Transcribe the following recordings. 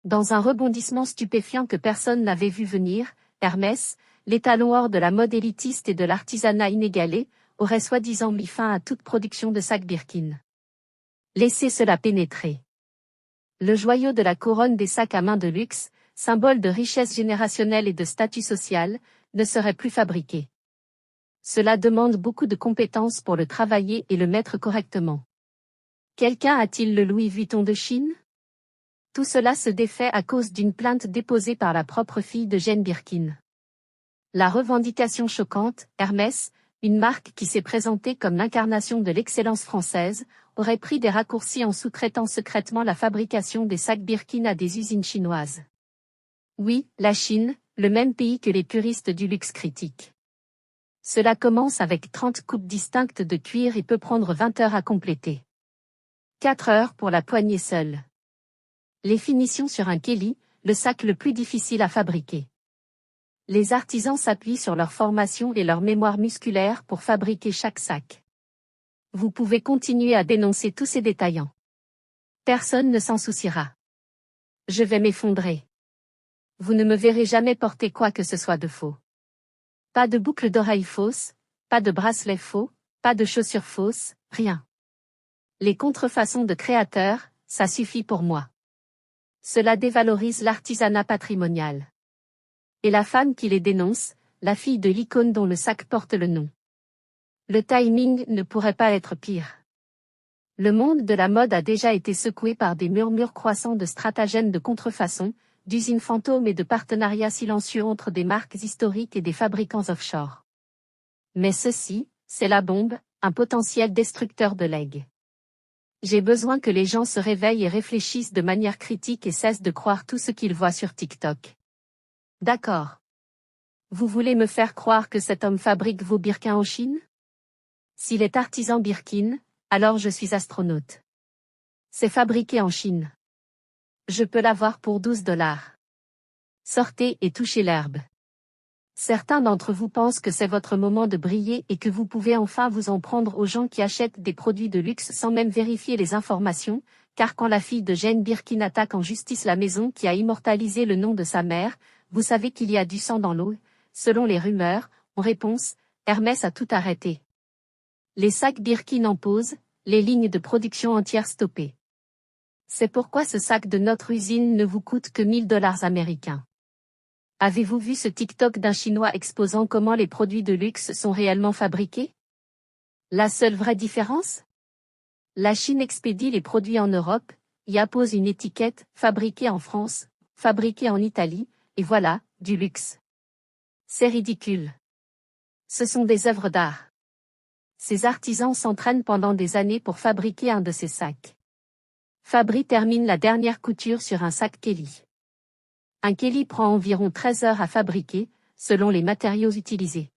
Dans un rebondissement stupéfiant que personne n'avait vu venir, Hermès, l'étalon or de la mode élitiste et de l'artisanat inégalé, aurait soi-disant mis fin à toute production de sacs Birkin. Laissez cela pénétrer. Le joyau de la couronne des sacs à main de luxe, symbole de richesse générationnelle et de statut social, ne serait plus fabriqué. Cela demande beaucoup de compétences pour le travailler et le mettre correctement. Quelqu'un a-t-il le Louis Vuitton de Chine? Tout cela se défait à cause d'une plainte déposée par la propre fille de Jane Birkin. La revendication choquante, Hermès, une marque qui s'est présentée comme l'incarnation de l'excellence française, aurait pris des raccourcis en sous-traitant secrètement la fabrication des sacs Birkin à des usines chinoises. Oui, la Chine, le même pays que les puristes du luxe critiquent. Cela commence avec 30 coupes distinctes de cuir et peut prendre 20 heures à compléter. 4 heures pour la poignée seule. Les finitions sur un Kelly, le sac le plus difficile à fabriquer. Les artisans s'appuient sur leur formation et leur mémoire musculaire pour fabriquer chaque sac. Vous pouvez continuer à dénoncer tous ces détaillants. Personne ne s'en souciera. Je vais m'effondrer. Vous ne me verrez jamais porter quoi que ce soit de faux. Pas de boucle d'oreille fausse, pas de bracelet faux, pas de chaussures fausses, rien. Les contrefaçons de créateurs, ça suffit pour moi. Cela dévalorise l'artisanat patrimonial. Et la femme qui les dénonce, la fille de l'icône dont le sac porte le nom. Le timing ne pourrait pas être pire. Le monde de la mode a déjà été secoué par des murmures croissants de stratagèmes de contrefaçon, d'usines fantômes et de partenariats silencieux entre des marques historiques et des fabricants offshore. Mais ceci, c'est la bombe, un potentiel destructeur de legs. J'ai besoin que les gens se réveillent et réfléchissent de manière critique et cessent de croire tout ce qu'ils voient sur TikTok. D'accord. Vous voulez me faire croire que cet homme fabrique vos Birkins en Chine? S'il est artisan Birkin, alors je suis astronaute. C'est fabriqué en Chine. Je peux l'avoir pour 12 $. Sortez et touchez l'herbe. Certains d'entre vous pensent que c'est votre moment de briller et que vous pouvez enfin vous en prendre aux gens qui achètent des produits de luxe sans même vérifier les informations, car quand la fille de Jane Birkin attaque en justice la maison qui a immortalisé le nom de sa mère, vous savez qu'il y a du sang dans l'eau, selon les rumeurs, en réponse, Hermès a tout arrêté. Les sacs Birkin en pause, les lignes de production entières stoppées. C'est pourquoi ce sac de notre usine ne vous coûte que 1 000 $ américains. Avez-vous vu ce TikTok d'un Chinois exposant comment les produits de luxe sont réellement fabriqués? La seule vraie différence? La Chine expédie les produits en Europe, y appose une étiquette « fabriqué en France », « fabriqué en Italie », et voilà, du luxe. C'est ridicule. Ce sont des œuvres d'art. Ces artisans s'entraînent pendant des années pour fabriquer un de ces sacs. Fabry termine la dernière couture sur un sac Kelly. Un Kelly prend environ 13 heures à fabriquer, selon les matériaux utilisés.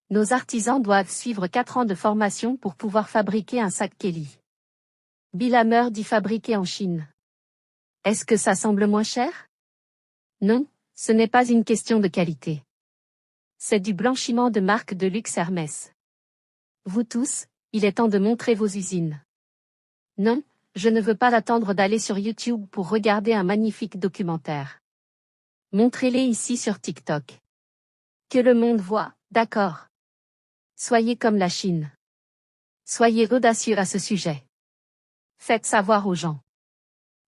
Nos artisans doivent suivre 4 ans de formation pour pouvoir fabriquer un sac Kelly. Bill Hammer dit fabriqué en Chine. Est-ce que ça semble moins cher? Non, ce n'est pas une question de qualité. C'est du blanchiment de marque de luxe Hermès. Vous tous, il est temps de montrer vos usines. Non, je ne veux pas attendre d'aller sur YouTube pour regarder un magnifique documentaire. Montrez-les ici sur TikTok. Que le monde voit, d'accord. Soyez comme la Chine. Soyez audacieux à ce sujet. Faites savoir aux gens.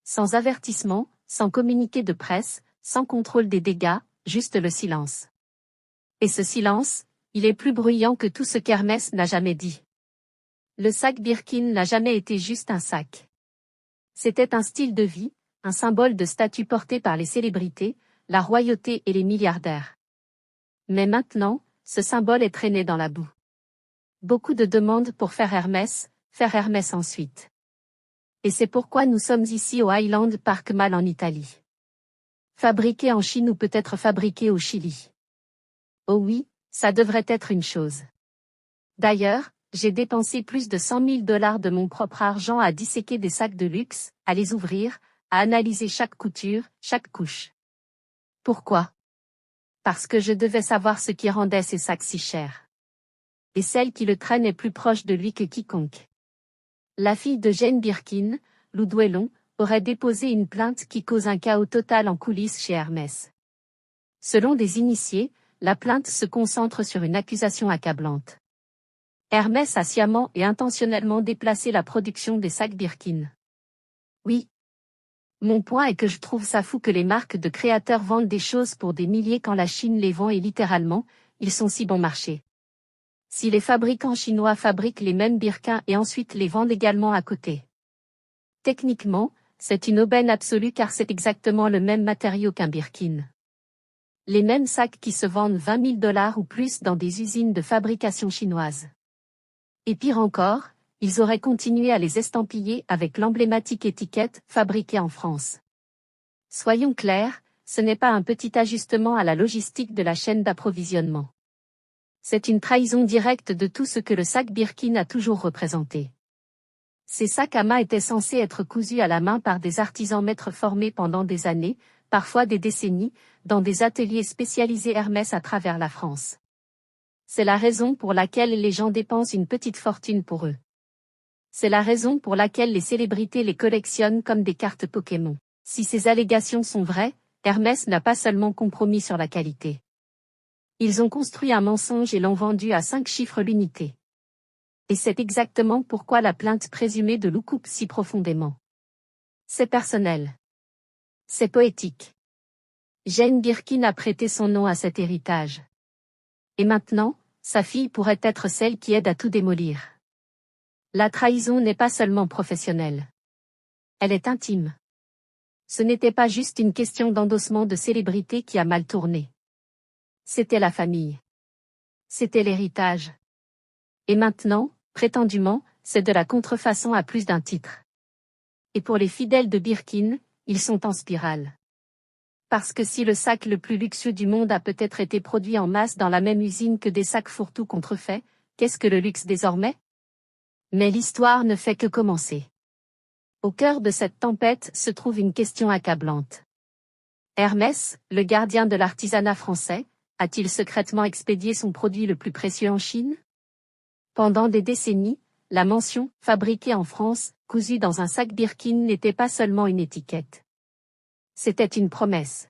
Sans avertissement, sans communiqué de presse, sans contrôle des dégâts, juste le silence. Et ce silence, il est plus bruyant que tout ce qu'Hermès n'a jamais dit. Le sac Birkin n'a jamais été juste un sac. C'était un style de vie, un symbole de statut porté par les célébrités, la royauté et les milliardaires. Mais maintenant, ce symbole est traîné dans la boue. Beaucoup de demandes pour faire Hermès ensuite. Et c'est pourquoi nous sommes ici au Highland Park Mall en Italie. Fabriqué en Chine ou peut-être fabriqué au Chili. Oh oui, ça devrait être une chose. D'ailleurs, j'ai dépensé plus de 100 000 $ de mon propre argent à disséquer des sacs de luxe, à les ouvrir, à analyser chaque couture, chaque couche. Pourquoi? Parce que je devais savoir ce qui rendait ces sacs si chers. Et celle qui le traîne est plus proche de lui que quiconque. La fille de Jane Birkin, Lou Duellon, aurait déposé une plainte qui cause un chaos total en coulisses chez Hermès. Selon des initiés, la plainte se concentre sur une accusation accablante. Hermès a sciemment et intentionnellement déplacé la production des sacs Birkin. Oui. Mon point est que je trouve ça fou que les marques de créateurs vendent des choses pour des milliers quand la Chine les vend et littéralement, ils sont si bon marché. Si les fabricants chinois fabriquent les mêmes Birkins et ensuite les vendent également à côté. Techniquement, c'est une aubaine absolue car c'est exactement le même matériau qu'un Birkin. Les mêmes sacs qui se vendent 20 000 $ ou plus dans des usines de fabrication chinoise. Et pire encore, ils auraient continué à les estampiller avec l'emblématique étiquette « Fabriqué en France ». Soyons clairs, ce n'est pas un petit ajustement à la logistique de la chaîne d'approvisionnement. C'est une trahison directe de tout ce que le sac Birkin a toujours représenté. Ces sacs à main étaient censés être cousus à la main par des artisans maîtres formés pendant des années, parfois des décennies, dans des ateliers spécialisés Hermès à travers la France. C'est la raison pour laquelle les gens dépensent une petite fortune pour eux. C'est la raison pour laquelle les célébrités les collectionnent comme des cartes Pokémon. Si ces allégations sont vraies, Hermès n'a pas seulement compromis sur la qualité. Ils ont construit un mensonge et l'ont vendu à 5 chiffres l'unité. Et c'est exactement pourquoi la plainte présumée de Lou coupe si profondément. C'est personnel. C'est poétique. Jane Birkin a prêté son nom à cet héritage. Et maintenant, sa fille pourrait être celle qui aide à tout démolir. La trahison n'est pas seulement professionnelle. Elle est intime. Ce n'était pas juste une question d'endossement de célébrité qui a mal tourné. C'était la famille. C'était l'héritage. Et maintenant, prétendument, c'est de la contrefaçon à plus d'un titre. Et pour les fidèles de Birkin, ils sont en spirale. Parce que si le sac le plus luxueux du monde a peut-être été produit en masse dans la même usine que des sacs fourre-tout contrefaits, qu'est-ce que le luxe désormais? Mais l'histoire ne fait que commencer. Au cœur de cette tempête se trouve une question accablante. Hermès, le gardien de l'artisanat français, a-t-il secrètement expédié son produit le plus précieux en Chine? Pendant des décennies, la mention « fabriqué en France », cousue dans un sac Birkin n'était pas seulement une étiquette. C'était une promesse.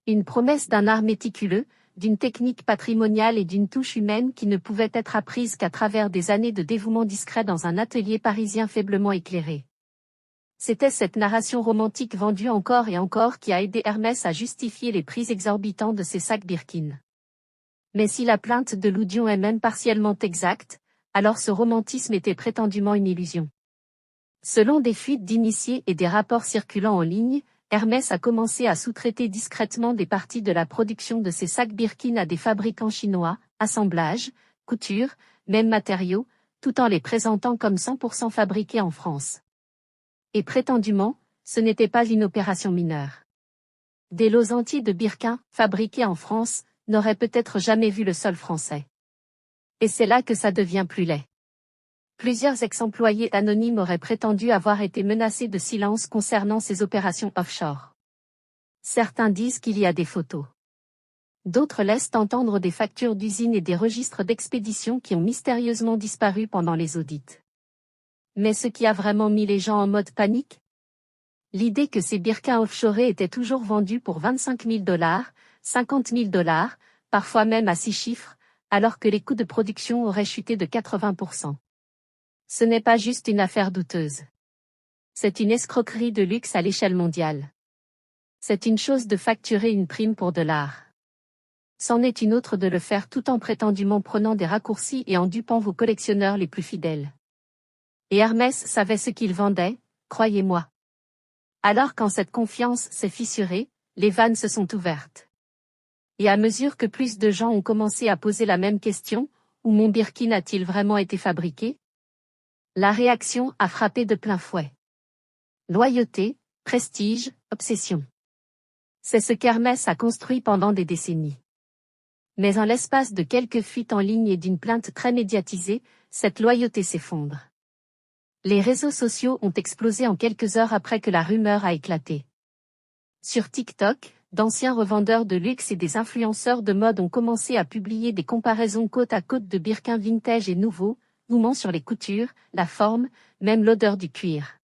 Une promesse d'un art méticuleux, d'une technique patrimoniale et d'une touche humaine qui ne pouvait être apprise qu'à travers des années de dévouement discret dans un atelier parisien faiblement éclairé. C'était cette narration romantique vendue encore et encore qui a aidé Hermès à justifier les prix exorbitants de ses sacs Birkin. Mais si la plainte de Lou Dion est même partiellement exacte, alors ce romantisme était prétendument une illusion. Selon des fuites d'initiés et des rapports circulant en ligne, Hermès a commencé à sous-traiter discrètement des parties de la production de ses sacs Birkin à des fabricants chinois, assemblage, couture, même matériaux, tout en les présentant comme 100% fabriqués en France. Et prétendument, ce n'était pas une opération mineure. Des lots entiers de Birkin, fabriqués en France, n'auraient peut-être jamais vu le sol français. Et c'est là que ça devient plus laid. Plusieurs ex-employés anonymes auraient prétendu avoir été menacés de silence concernant ces opérations offshore. Certains disent qu'il y a des photos. D'autres laissent entendre des factures d'usines et des registres d'expédition qui ont mystérieusement disparu pendant les audits. Mais ce qui a vraiment mis les gens en mode panique? L'idée que ces Birkins offshorés étaient toujours vendus pour 25 000 $, 50 000 $, parfois même à 6 chiffres, alors que les coûts de production auraient chuté de 80%. Ce n'est pas juste une affaire douteuse. C'est une escroquerie de luxe à l'échelle mondiale. C'est une chose de facturer une prime pour de l'art. C'en est une autre de le faire tout en prétendument prenant des raccourcis et en dupant vos collectionneurs les plus fidèles. Et Hermès savait ce qu'il vendait, croyez-moi. Alors quand cette confiance s'est fissurée, les vannes se sont ouvertes. Et à mesure que plus de gens ont commencé à poser la même question, où mon Birkin a-t-il vraiment été fabriqué? La réaction a frappé de plein fouet. Loyauté, prestige, obsession. C'est ce qu'Hermès a construit pendant des décennies. Mais en l'espace de quelques fuites en ligne et d'une plainte très médiatisée, cette loyauté s'effondre. Les réseaux sociaux ont explosé en quelques heures après que la rumeur a éclaté. Sur TikTok, d'anciens revendeurs de luxe et des influenceurs de mode ont commencé à publier des comparaisons côte à côte de Birkins vintage et nouveaux, nommant sur les coutures, la forme, même l'odeur du cuir.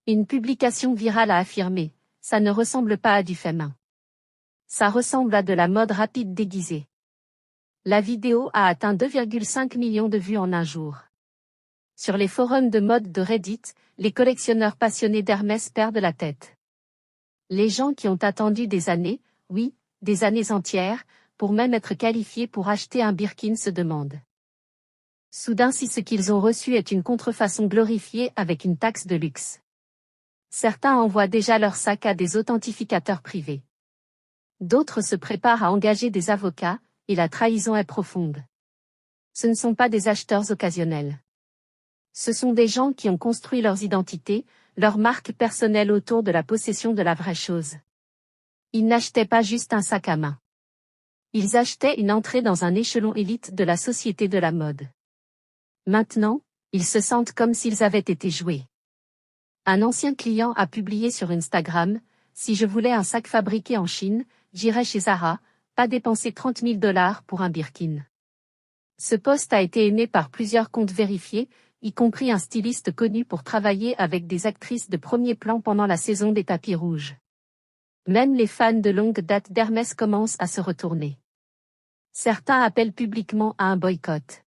Une publication virale a affirmé, ça ne ressemble pas à du fait main. Ça ressemble à de la mode rapide déguisée. La vidéo a atteint 2,5 millions de vues en un jour. Sur les forums de mode de Reddit, les collectionneurs passionnés d'Hermès perdent la tête. Les gens qui ont attendu des années, oui, des années entières, pour même être qualifiés pour acheter un Birkin se demandent. Soudain si ce qu'ils ont reçu est une contrefaçon glorifiée avec une taxe de luxe. Certains envoient déjà leur sac à des authentificateurs privés. D'autres se préparent à engager des avocats, et la trahison est profonde. Ce ne sont pas des acheteurs occasionnels. Ce sont des gens qui ont construit leurs identités, leur marque personnelle autour de la possession de la vraie chose. Ils n'achetaient pas juste un sac à main. Ils achetaient une entrée dans un échelon élite de la société de la mode. Maintenant, ils se sentent comme s'ils avaient été joués. Un ancien client a publié sur Instagram, « Si je voulais un sac fabriqué en Chine, j'irais chez Zara, pas dépenser 30 000 $ pour un Birkin. » Ce post a été aimé par plusieurs comptes vérifiés, y compris un styliste connu pour travailler avec des actrices de premier plan pendant la saison des tapis rouges. Même les fans de longue date d'Hermès commencent à se retourner. Certains appellent publiquement à un boycott.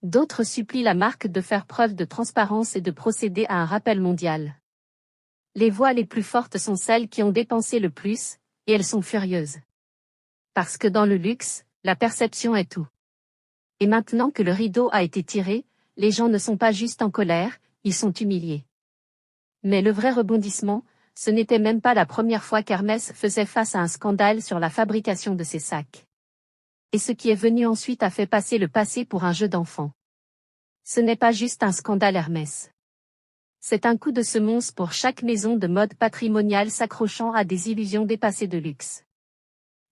D'autres supplient la marque de faire preuve de transparence et de procéder à un rappel mondial. Les voix les plus fortes sont celles qui ont dépensé le plus, et elles sont furieuses. Parce que dans le luxe, la perception est tout. Et maintenant que le rideau a été tiré, les gens ne sont pas juste en colère, ils sont humiliés. Mais le vrai rebondissement, ce n'était même pas la première fois qu'Hermès faisait face à un scandale sur la fabrication de ses sacs. Et ce qui est venu ensuite a fait passer le passé pour un jeu d'enfant. Ce n'est pas juste un scandale Hermès. C'est un coup de semonce pour chaque maison de mode patrimoniale s'accrochant à des illusions dépassées de luxe.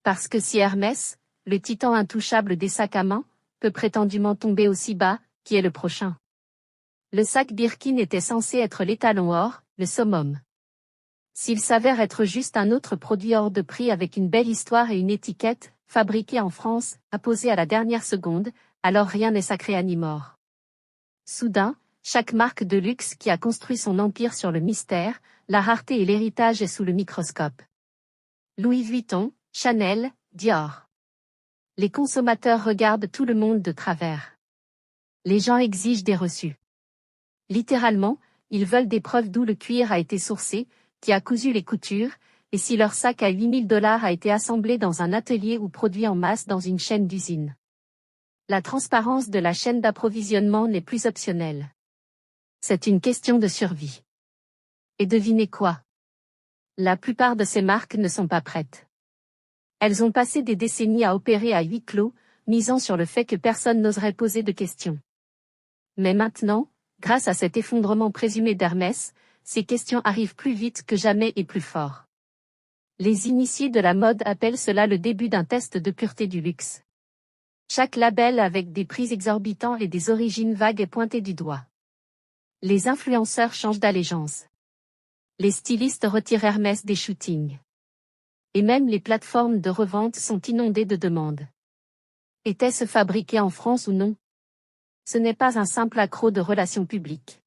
Parce que si Hermès, le titan intouchable des sacs à main, peut prétendument tomber aussi bas, qui est le prochain? Le sac Birkin était censé être l'étalon or, le summum. S'il s'avère être juste un autre produit hors de prix avec une belle histoire et une étiquette, fabriqué en France, apposée à la dernière seconde, alors rien n'est sacré à ni mort. Soudain, chaque marque de luxe qui a construit son empire sur le mystère, la rareté et l'héritage est sous le microscope. Louis Vuitton, Chanel, Dior. Les consommateurs regardent tout le monde de travers. Les gens exigent des reçus. Littéralement, ils veulent des preuves d'où le cuir a été sourcé, qui a cousu les coutures, et si leur sac à 8 000 $ a été assemblé dans un atelier ou produit en masse dans une chaîne d'usine. La transparence de la chaîne d'approvisionnement n'est plus optionnelle. C'est une question de survie. Et devinez quoi? La plupart de ces marques ne sont pas prêtes. Elles ont passé des décennies à opérer à huis clos, misant sur le fait que personne n'oserait poser de questions. Mais maintenant, grâce à cet effondrement présumé d'Hermès, ces questions arrivent plus vite que jamais et plus fort. Les initiés de la mode appellent cela le début d'un test de pureté du luxe. Chaque label avec des prix exorbitants et des origines vagues est pointé du doigt. Les influenceurs changent d'allégeance. Les stylistes retirent Hermès des shootings. Et même les plateformes de revente sont inondées de demandes. Était-ce fabriqué en France ou non? Ce n'est pas un simple accroc de relations publiques.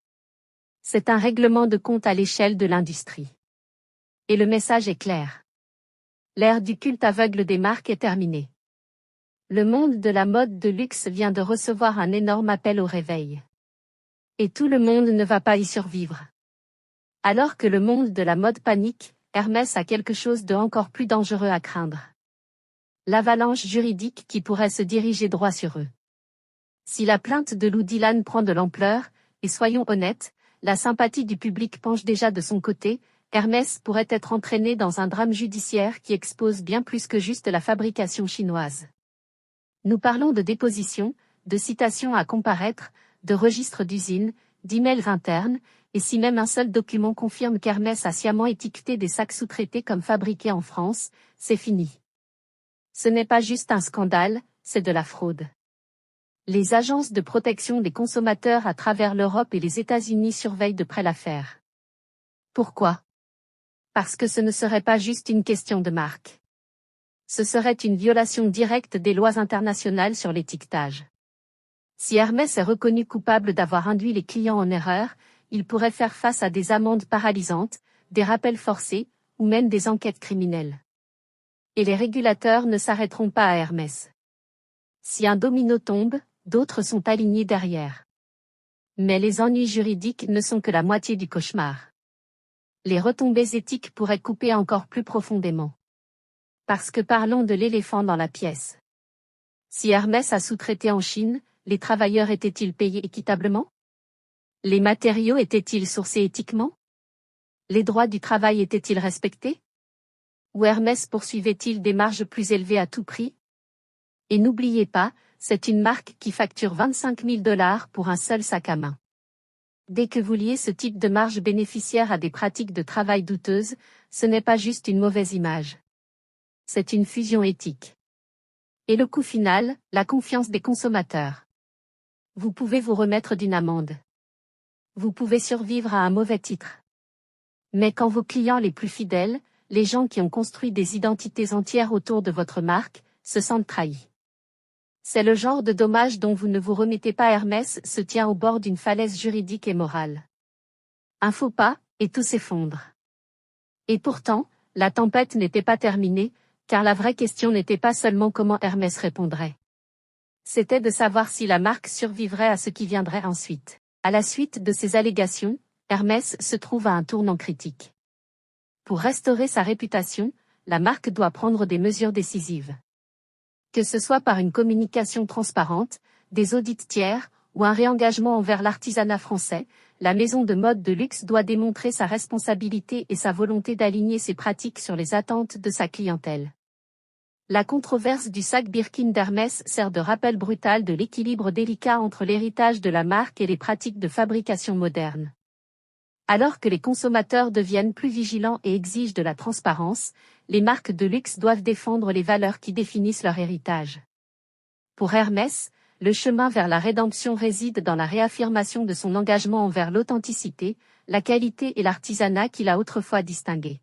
C'est un règlement de compte à l'échelle de l'industrie. Et le message est clair. L'ère du culte aveugle des marques est terminée. Le monde de la mode de luxe vient de recevoir un énorme appel au réveil. Et tout le monde ne va pas y survivre. Alors que le monde de la mode panique, Hermès a quelque chose de encore plus dangereux à craindre. L'avalanche juridique qui pourrait se diriger droit sur eux. Si la plainte de Lou Dylan prend de l'ampleur, et soyons honnêtes, la sympathie du public penche déjà de son côté, Hermès pourrait être entraîné dans un drame judiciaire qui expose bien plus que juste la fabrication chinoise. Nous parlons de dépositions, de citations à comparaître, de registres d'usines, d'emails internes, et si même un seul document confirme qu'Hermès a sciemment étiqueté des sacs sous-traités comme fabriqués en France, c'est fini. Ce n'est pas juste un scandale, c'est de la fraude. Les agences de protection des consommateurs à travers l'Europe et les États-Unis surveillent de près l'affaire. Pourquoi? Parce que ce ne serait pas juste une question de marque. Ce serait une violation directe des lois internationales sur l'étiquetage. Si Hermès est reconnu coupable d'avoir induit les clients en erreur, ils pourraient faire face à des amendes paralysantes, des rappels forcés, ou même des enquêtes criminelles. Et les régulateurs ne s'arrêteront pas à Hermès. Si un domino tombe, d'autres sont alignés derrière. Mais les ennuis juridiques ne sont que la moitié du cauchemar. Les retombées éthiques pourraient couper encore plus profondément. Parce que parlons de l'éléphant dans la pièce. Si Hermès a sous-traité en Chine, les travailleurs étaient-ils payés équitablement? Les matériaux étaient-ils sourcés éthiquement? Les droits du travail étaient-ils respectés? Ou Hermès poursuivait-il des marges plus élevées à tout prix? Et n'oubliez pas, c'est une marque qui facture 25 000 $ pour un seul sac à main. Dès que vous liez ce type de marge bénéficiaire à des pratiques de travail douteuses, ce n'est pas juste une mauvaise image. C'est une fusion éthique. Et le coût final, la confiance des consommateurs. Vous pouvez vous remettre d'une amende. Vous pouvez survivre à un mauvais titre. Mais quand vos clients les plus fidèles, les gens qui ont construit des identités entières autour de votre marque, se sentent trahis. C'est le genre de dommage dont vous ne vous remettez pas. Hermès se tient au bord d'une falaise juridique et morale. Un faux pas, et tout s'effondre. Et pourtant, la tempête n'était pas terminée, car la vraie question n'était pas seulement comment Hermès répondrait. C'était de savoir si la marque survivrait à ce qui viendrait ensuite. À la suite de ces allégations, Hermès se trouve à un tournant critique. Pour restaurer sa réputation, la marque doit prendre des mesures décisives. Que ce soit par une communication transparente, des audits tiers, ou un réengagement envers l'artisanat français, la maison de mode de luxe doit démontrer sa responsabilité et sa volonté d'aligner ses pratiques sur les attentes de sa clientèle. La controverse du sac Birkin d'Hermès sert de rappel brutal de l'équilibre délicat entre l'héritage de la marque et les pratiques de fabrication modernes. Alors que les consommateurs deviennent plus vigilants et exigent de la transparence, les marques de luxe doivent défendre les valeurs qui définissent leur héritage. Pour Hermès, le chemin vers la rédemption réside dans la réaffirmation de son engagement envers l'authenticité, la qualité et l'artisanat qu'il a autrefois distingués.